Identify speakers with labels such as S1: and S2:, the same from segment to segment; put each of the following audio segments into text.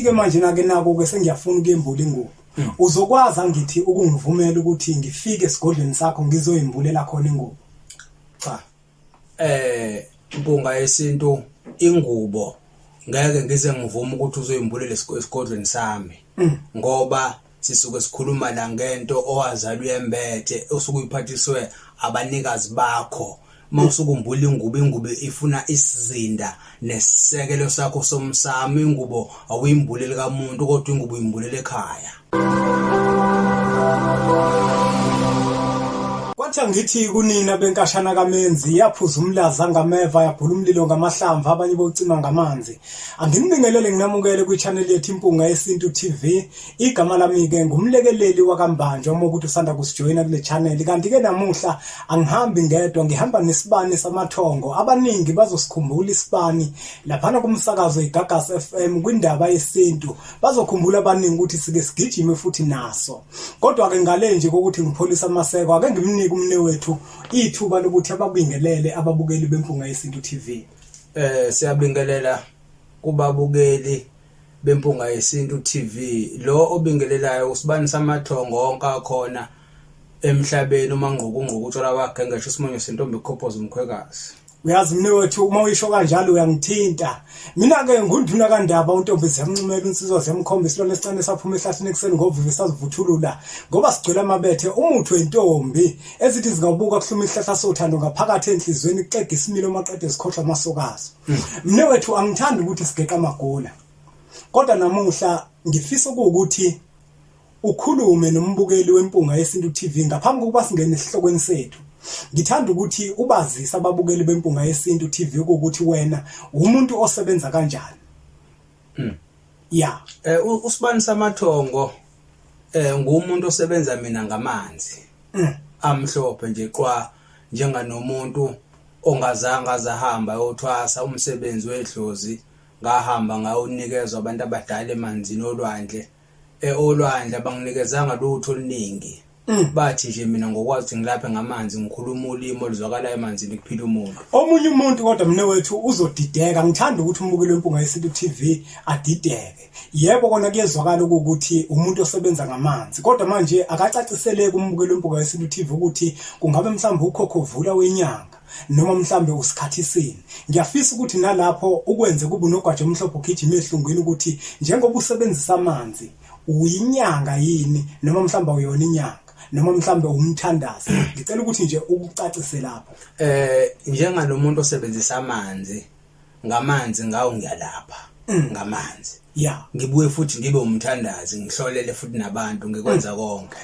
S1: ke manje nake nako ke sengiyafuna ukuyembula ingubo uzokwazi ngithi ukungivumela ukuthi ngifike esigodlweni sakho ngizoyimbulela khona ingubo
S2: cha impunga yesintu ingubo ngeke ngize ngivume ukuthi uzoyimbulela esigodlweni sami ngoba sisuke sikhuluma la ngento owazalwa uyembethe osuke uyiphathiswe abanikazi bakho mawusukumbula ingubo ifuna isizinda nesisekelo sakho somsamo ingubo awuyimbuleli kamuntu kodwa ingubo uyimbulela ekhaya
S1: Kwathi ngithi kunina benkashana kaMenzi yaphuza umlaza ngameva yabhula umlilo ngamahlamvu abanye bocima ngamanzi anginibingelele nginamukele kwi-channel yethu Impunga Yesintu TV igama lami ke ngumlekeleli wakambanje uma ukuthi usanda kusijoyina kule channel kanti ke namuhla angihambi ngedwa ngihamba nesibani samathongo abaningi bazosikhumbula isibani laphana kumsakazo iGagas FM kwindaba yesintu bazokhumbula abaningi ukuthi sike sigijime futhi naso kodwa ke ngale nje ukuthi ngipholisa amaseko ake ngimnike umnewethu ithuba lokuthi ababingelele ababukeli bempunga yesintu TV.
S2: Siyabingelela kubabukeli bempunga yesintu TV lo obingelelayo usibani samathongo onke akhona emhlabeni uma ngqokunqoku uthola wakhe ngisho Simonyo Sentombi Khophoza umkhwekazi.
S1: Uyazi mnewethu uma uyisho kanjalo uyangithinta mina ke ngunduna kaNdaba uNtombi ziyamncumela insizwa ziyamkhomba isilwane esicane saphuma ehlathini ekseni ngovivi sazivuthulula ngoba sigcwele amabethe umuthi wentombi ezithi zingabuka kuhluma ihlahla sothando ngaphakathi enhlizweni kuxega isimilo maqede sikhohlwa amasokazi mnewethu angithandi ukuthi sigeqa amagula kodwa namuhla ngifisa ukuthi ukhulume nombukeli wempunga yesintu TV ngaphambi kokuba singene esihlokweni sethu ngithanda ukuthi ubazisa ababukeli bempunga yesintu TV ukuthi wena umuntu osebenza kanjani.
S2: Usibani samathongo ngumuntu osebenza mina ngamanzi. Amhlophe nje qwa njenganomuntu ongazange azahamba yothwasa umsebenzi wedlozi ngahamba ngawunikezwa abantu abadala emanzini olwandle. Olwandle banginikezanga lutho oluningi. Bathi nje mina ngokwazi ngilaphe ngamanzi ngikhuluma ulimi oluzwakala emanzini kuphila umuntu.
S1: Omunye umuntu kodwa mnewethu uzodideka ngithanda ukuthi umbukeli wempunga yesintu TV adideke. Yebo kona kuyezwakala ukuthi umuntu osebenza ngamanzi kodwa manje akacaciseleke umbukeli wempunga yesintu TV ukuthi kungabe mhlawumbe ukhokhovula wenyanga noma mhlawumbe usikhathisini. Ngiyafisa ukuthi nalapho ukwenze kube unogwaja omhlophe ugijima ehlungwini ukuthi njengoba usebenzisa amanzi uyinyanga yini noma mhlawumbe uyona inyanga noma mhlambe umthandazi ngicela ukuthi nje ukucacise lapho
S2: njengalomuntu osebenzisa amanzi ngamanzi ngawo ngiyalapha ngamanzi ngibuye futhi ngibe umthandazi ngihlolele futhi nabantu ngikwenza konke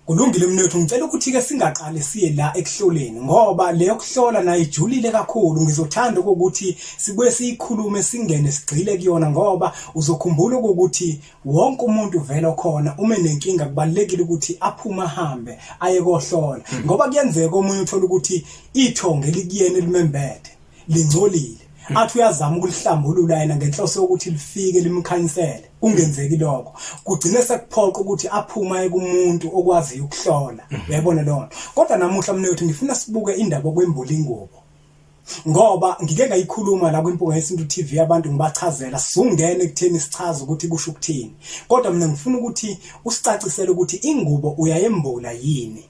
S1: kulungile mnethu ngicela ukuthi ke singaqale siye la ekuhloleni ngoba leyo kuhlola nayo ijulile kakhulu ngizothanda ukuthi sibuye siyikhulume singene sigcile kuyona ngoba uzokhumbula ukuthi wonke umuntu vele khona uma nenkinga kubalekile ukuthi aphuma ahambe aye kohlola ngoba kuyenzeka omunye uthola ukuthi ithonge likuyena elimembethe lingcolile athi uyazama ukulihlambulula yena ngenhloso yokuthi lifike limkhanyisele ungenzeki lokho kugcine sekuphoqa ukuthi aphuma kumuntu okwazi ukuhlola uyabona lonto kodwa namuhla mnewethu ngifuna sibuke indaba kwembula ingubo ngoba ngike ngayikhuluma la kwimpunga yesintu TV abantu ngibachazela sungene ekutheni sichaza ukuthi kusho ukuthini kodwa mina ngifuna ukuthi usicacisele ukuthi ingubo uyayembula yini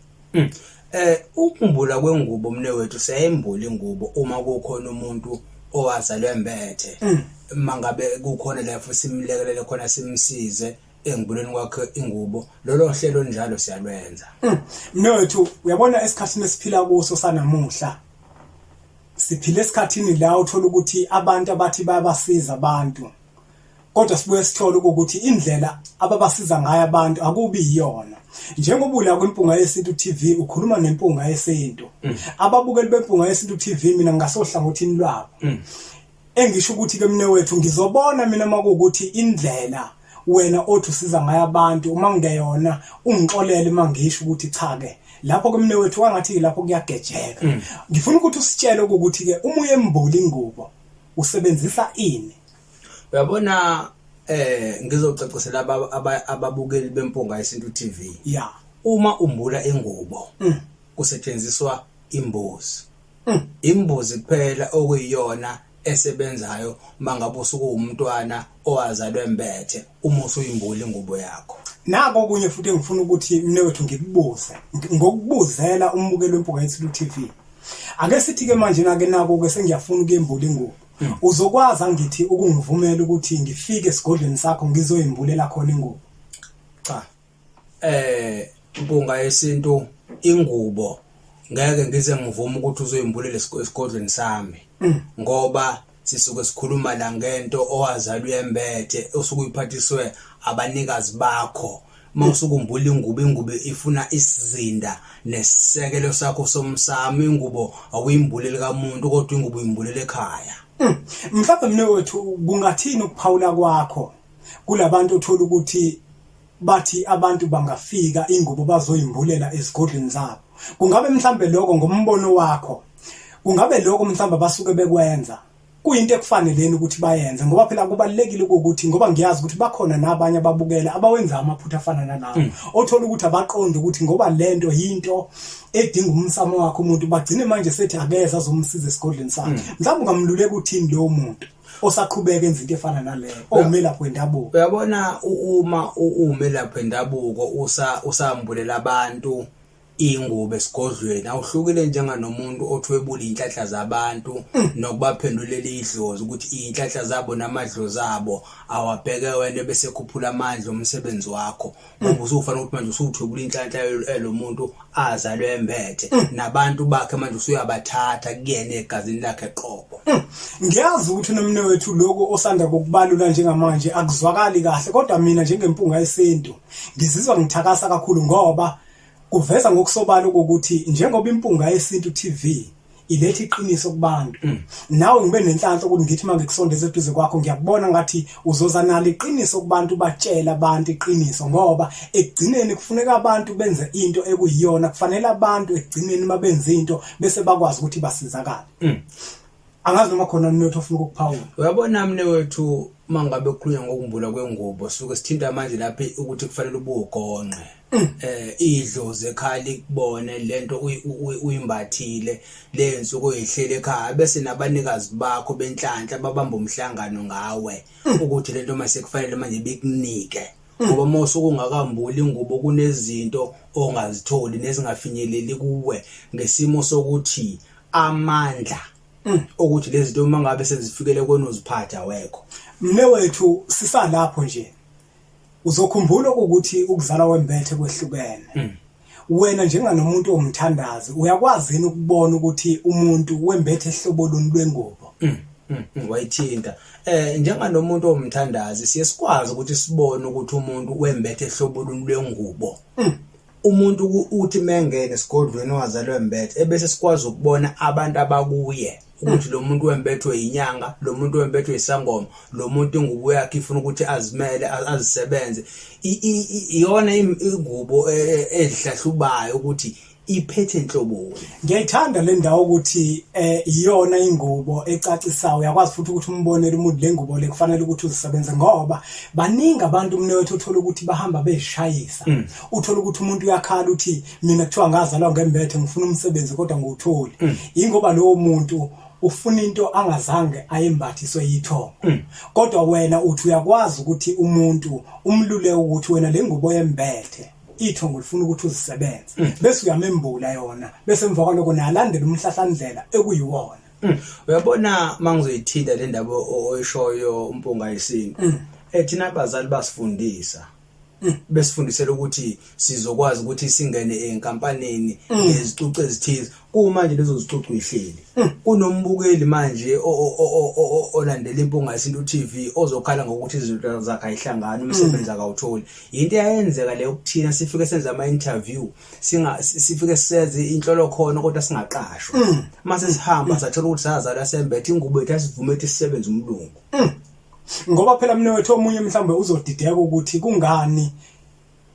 S2: ukumbula kwengubo mnewethu siyayembula ingubo uma kukhona umuntu owazalwe embethe mangabe kukhona lapho simlekelele khona simsize engibuleni kwakhe ingubo lolo hlelo njalo siyalwenza
S1: mnewethu uyabona esikhathini esiphila kuso sanamuhla siphile esikhathini la uthola ukuthi abantu abathi bayabasiza abantu kodwa sibuye sithola ukuthi indlela ababasiza ngayo abantu akubi iyona njengoba la kwimpunga yesintu TV ukhuluma nempunga yesintu ababukeli bempunga yesintu TV mina ngasohlangothini lwabo engisho ukuthi ke mnewethu ngizobona mina makuukuthi indlela wena othi usiza ngayo abantu uma ngeyona ungixolele mangisho ukuthi cha ke lapho ke mnewethu wangathi lapho kuyagejeka ngifuna ukuthi usitshele ukuthi ke uma uyembula ingubo usebenzisa ini
S2: uyabona ngizocacisela ababukeli bempunga yesintu TV uma umbula ingubo kusetshenziswa imbuzi imbuzi kuphela okuyiyona esebenzayo mangabe usuku umntwana owazalwe embethe uma usuyimbula ingubo yakho.
S1: Nako kunye futhi engifuna ukuthi mnewethu ngikubuze ngokubuzela umbukelo wempuka yethu TV. Ake sithi ke manje nake nako ke sengiyafuna ukuyembula ingubo. Uzokwazi angithi ukungivumela ukuthi ngifike esigodlweni sakho ngizoyimbulela khona ingubo?
S2: Cha. Impunga yesintu ingubo ngeke ngize ngivuma ukuthi uzoyimbulela esigodlweni sami. Ngoba sisuke sikhuluma la ngento owazalwe embethe osuke uyiphathiswe abanikazi bakho. Mawusukumbula ingubo ifuna isizinda nesisekelo sakho somsamo. Ingubo awuyimbuleli kamuntu kodwa ingubo uyimbulele ekhaya.
S1: Mhlawumbe mnewethu kungathini ukuphawula kwakho kulabantu othola ukuthi bathi abantu bangafika ingubo bazoyimbulela esigodlweni zabo? Kungabe mhlawumbe lokho ngombono wakho, kungabe lokho mhlawumbe basuke bekwenza kuyinto ekufaneleni ukuthi bayenze? Ngoba phela kubalekile ukuthi ngoba ngiyazi ukuthi bakhona nabanye ababukela abawenza amaphutha afana nalawo, othola ukuthi abaqonde ukuthi ngoba lento yinto edinga umsamo wakhe umuntu bagcine manje sethi akeza azomsiza esigodlweni sakhe. Mhlawumbe ungamluleka uthini lo muntu osaqhubeka enza into efana naleyo, omelaphi wendabuko?
S2: Uyabona, uma umelaphi wendabuko usambulela abantu ingubo esigodlweni awuhlukile njenganomuntu othwebula inhlahla zabantu nokubaphendulela idlozi ukuthi inhlahla zabo namadlozi abo awabheke wena bese khuphula amandla omsebenzi wakho. Ngoba usufana ukuthi manje usuthwebula inhlahla lo muntu azalwe embethe nabantu bakhe manje usuyabathatha kuyena egazini lakhe qobo.
S1: Ngiyazi ukuthi nomnewethu lokho osanda kokubalula njengamanje akuzwakali kahle, kodwa mina njengempunga yesintu ngizizwa ngithakasa kakhulu ngoba kuveza ngokusobala ukuthi njengoba impunga yesintu TV ilethe iqiniso kubantu, nawe ngibe nenhlanhla ukuthi ngithi manje ngikusondeze eduze kwakho ngiyakubona ngathi uzoza nalo iqiniso kubantu, batshela abantu iqiniso, ngoba ekugcineni kufuneka abantu benze into ekuyiyona. Kufanele abantu ekugcineni mabenze into bese bakwazi ukuthi basizakale. Angazi noma khona notho ofuna ukuphawula.
S2: Uyabona mnewethu, mangabe kukhulunywa ngokumbula kwengubo suke sithinta manje lapha ukuthi kufanele ubugonqe idlozi ekhali kubone lento uyimbathile lensuku oyihlele ekhaya bese nabanikazi bakho benhlanhla babamba umhlangano ngawe ukuthi lento mase kufanele manje bekunike. Ngoba mosuku ungakambuli ingubo kunezinto ongazitholi nezingafinyeleli kuwe ngesimo sokuthi amandla ukuthi lezi zinto mangabe sezifikele kwena uziphatha wekho.
S1: Mnewethu sisalapho nje uzokhumbula ukuthi ukuzala wembethe kwehlukene. Wena njenganomuntu omthandazi uyakwazi yini ukubona ukuthi umuntu wembethe ehlobo luni lwengubo?
S2: Wayithinta njenganomuntu omthandazi siye sikwazi ukuthi sibone ukuthi umuntu wembethe ehlobo luni lwengubo. Umuntu uthi mengene esigodlweni wazalwe embethe ebese sikwazi ukubona abantu abakuye ukuthi lo muntu wembethwe inyanga, lo muntu wembethwe isangoma, lo muntu ingubo yakhe ifuna ukuthi azimele azisebenze. Iyona ingubo edlahlubayo ukuthi iphethe inhloboni.
S1: Ngiyayithanda le ndawo ukuthi iyona ingubo ecacisayo, uyakwazi futhi ukuthi umbonele umuntu le ngubo le kufanele ukuthi uzisebenze, ngoba baningi abantu mnewethu uthola ukuthi bahamba bezishayisa. Uthola ukuthi umuntu uyakhala uthi mina kuthiwa ngazalwa ngembethe ngifuna umsebenzi kodwa ngiwutholi. Ingoba lowo muntu ufuna into angazange ayembathiswe yithongo. Kodwa wena uthi uyakwazi ukuthi umuntu umlule ukuthi wena le ngubo yembethe ithongo lifuna ukuthi uzisebenze, bese uyamembula yona bese emva kwalokho nalandela umhlahlandlela ekuyiwona.
S2: Uyabona mangizoyithinta le ndaba oyishoyo umpunga yesintu, thina abazali basifundisa besifundisela ukuthi sizokwazi ukuthi singene enkampanini nezicucu ezithize. Kumanje lezo zicucu ihleli kunombukeli manje olandela impunga yesintu TV ozokhala ngokuthi izinto zakhe ayihlangana umsebenzi akawutholi. Into eyenzeka le ukuthina sifike senza ama interview sifike senze inhlolo khona kodwa singaqashwa. Mase sihamba sathola ukuthi sazalwa sembethe ingubo ethu asivume ukuthi sisebenze umlungu.
S1: Ngoba phela mnewethu omunye mhlambe uzodideka ukuthi kungani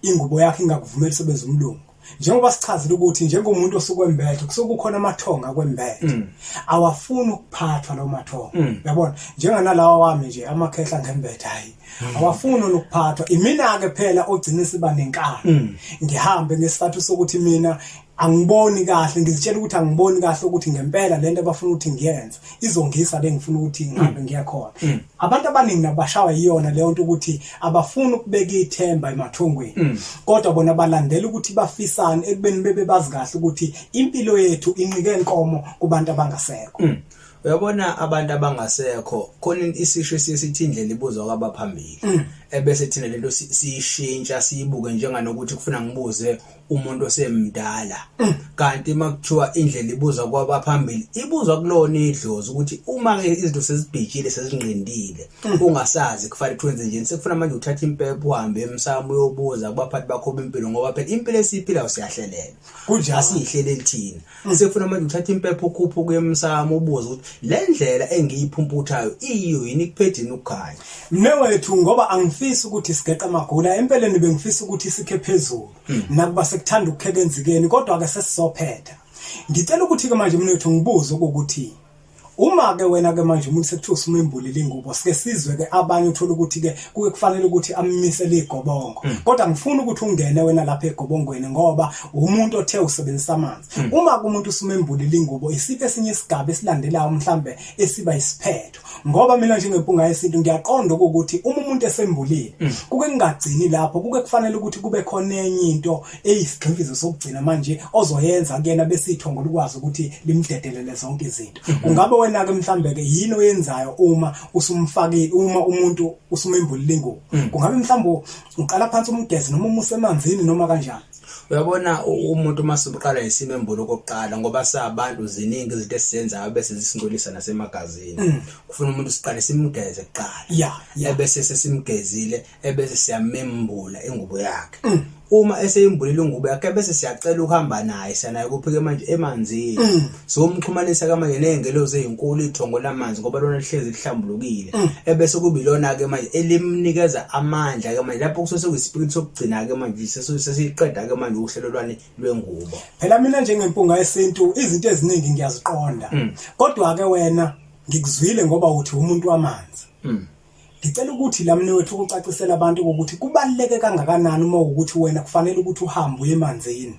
S1: ingubo yakhe ingakuvumela isebenze umlungu. Njengoba sichazile ukuthi njengomuntu osukwembethe kusuke kukhona amathonga kwembethe, awafuni ukuphathwa lawo mathonga. Uyabona njenganalawa wami nje amakhehla ngembethe hayi awafuni ukuphathwa. Imina ke phela ogcina siba nenkani ngihambe ngesizathu sokuthi mina angiboni kahle, ngizitshela ukuthi angiboni kahle ukuthi ngempela lento abafuna ukuthi ngiyenze izongisa le ngifuna ukuthi ngabe ngiyakhona. Abantu abaningi nabashawa yiyona leyo nto ukuthi abafuna ukubeka ithemba emathongweni, kodwa bona balandela ukuthi bafisane ekubeni bebe bazi kahle ukuthi impilo yethu inqike inkomo kubantu abangasekho.
S2: Uyabona abantu abangasekho khona isisho sithi indlela ibuzwa kwabaphambili, ebese thina lento siyishintsha siyibuke njenganokuthi kufuna ngibuze umuntu osemdala, kanti makuthiwa indlela ibuzwa kwabaphambili ibuzwa kulona idlozi ukuthi uma ke izinto sezibhijile sezinqindile ungasazi kufanele kwenze njani, sekufuna manje uthatha impepho uhambe emsamo uyobuza kubaphathi bakho bempilo, ngoba phela impilo esiphilayo siyahlelela kunjani asiyihleleli thina. Sekufuna manje uthatha impepho ukhupha kuyemsamo ubuza ukuthi le ndlela engiyiphumputhayo iyo yini kuphethini ukukhanya.
S1: Mnewethu ngoba angifisi ukuthi sigeqa amagula, empeleni bengifisa ukuthi sikhe phezulu nakuba sekuthanda ukukheka enzikeni, kodwa ke sesizophetha. Ngicela ukuthi ke manje mnewethu ngibuze ukuthi uma ke wena ke manje umuntu sekuthiwa usumembulile ingubo, sike sizwe ke abanye uthola ukuthi ke kuke kufanele ukuthi amisele igobongo, kodwa ngifuna ukuthi ungene wena lapha egobongweni ngoba umuntu othe usebenzisa amanzi. Uma kumuntu usumembulile ingubo, isiphi esinye isigaba esilandelayo mhlambe esiba isiphetho? Ngoba mina njengempunga yesintu ngiyaqonda ukuthi uma umuntu esembulile kuke kungagcini lapho, kuke kufanele ukuthi kube khona enye into eyisigqivizo sokugcina manje ozoyenza kuyena bese ithongo likwazi ukuthi limdedelele zonke izinto. Ungabe wena ke mhlambe ke yini oyenzayo uma usumfakile, uma umuntu usumembulile ingubo? Kungabe mhlambe uqala phansi umgezi noma umuse emanzini noma kanjani?
S2: Uyabona umuntu masuqala isimembulo kokuqala, ngoba sabantu ziningi izinto esizenzayo bese zisingcolisa nasemagazini. Kufuna umuntu siqale simgeze kuqala, bese sesimgezile ebese siyamembula ingubo yakhe. Uma eseyembulile ingubo yakhe bese siyacela ukuhamba naye sanaye kuphike manje emanzini, so umxhumanisa kamanje nengelozi ezinkulu ithongo lamanzi ngoba lona lihlezi lihlambulukile, ebese kubilona ke manje elimnikeza amandla ke manje lapho kusesekuyisipikili sokugcina ke manje sesiqeda ke manje uhlelolwane lwengubo.
S1: Phela mina njengempunga yesintu izinto eziningi ngiyaziqonda, kodwa ke wena ngikuzwile ngoba uthi umuntu wamanzi. Ngicela ukuthi la mnewethu ukucacisela abantu ukuthi kubaluleke kangakanani uma ukuthi wena kufanele ukuthi uhambe uye emanzini,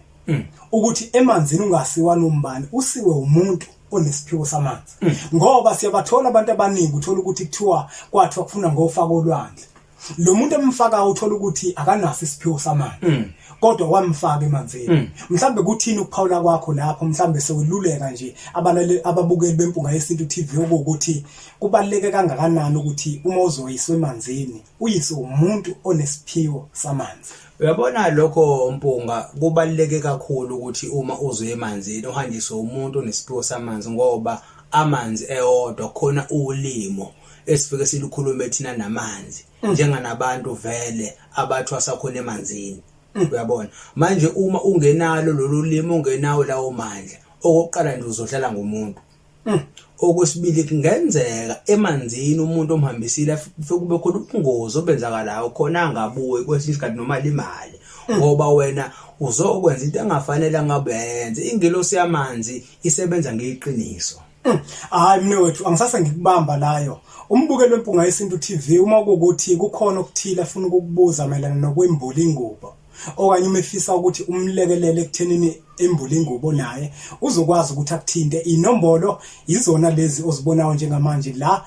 S1: ukuthi emanzini ungasiwa nombani, usiwe umuntu onesiphiwo samanzi. Ngoba siyabathola abantu abaningi uthola ukuthi kuthiwa kwathiwa kufuna ngofaka olwandle, lo muntu emfaka uthola ukuthi akanaso isiphiwo samanzi, kodwa wamfaka emanzini. Mhlambe kuthini ukuphawula kwakho lapho, mhlambe seweluleka nje ababukeli bempunga yesintu TV ukuthi kubaluleke kangakanani ukuthi uma uzoyiswa emanzini uyise umuntu onesiphiwo samanzi?
S2: Uyabona lokho mpunga kubaluleke kakhulu ukuthi uma uzoya emanzini uhanjiswe umuntu onesiphiwo samanzi, ngoba amanzi eyodwa khona ulimo esifike silukhulume thina namanzi njenganabantu vele abathwasa khona emanzini. Uyabona manje uma ungenalo lolu limo, ungenawo lawo mandla, okokuqala nje uzodlala ngomuntu. Okwesibili kungenzeka emanzini umuntu omhambisile kube khona ubungozi obenzakalayo khona angabuye kwesinye isikhathi noma limali, ngoba wena uzokwenza into engafanele ngabenze. Ingelosi yamanzi isebenza ngeqiniso.
S1: Hayi mnewethu, angisase ngikubamba layo. Umbukelo wempunga yesintu TV uma kukuthi kukhona okuthile afuna ukukubuza mayelana nokwembula ingubo, okanye umefisa ukuthi umlekelele ekuthenini embula ingubo naye, uzokwazi ukuthi akuthinte inombolo izona lezi ozibonayo njengamanje la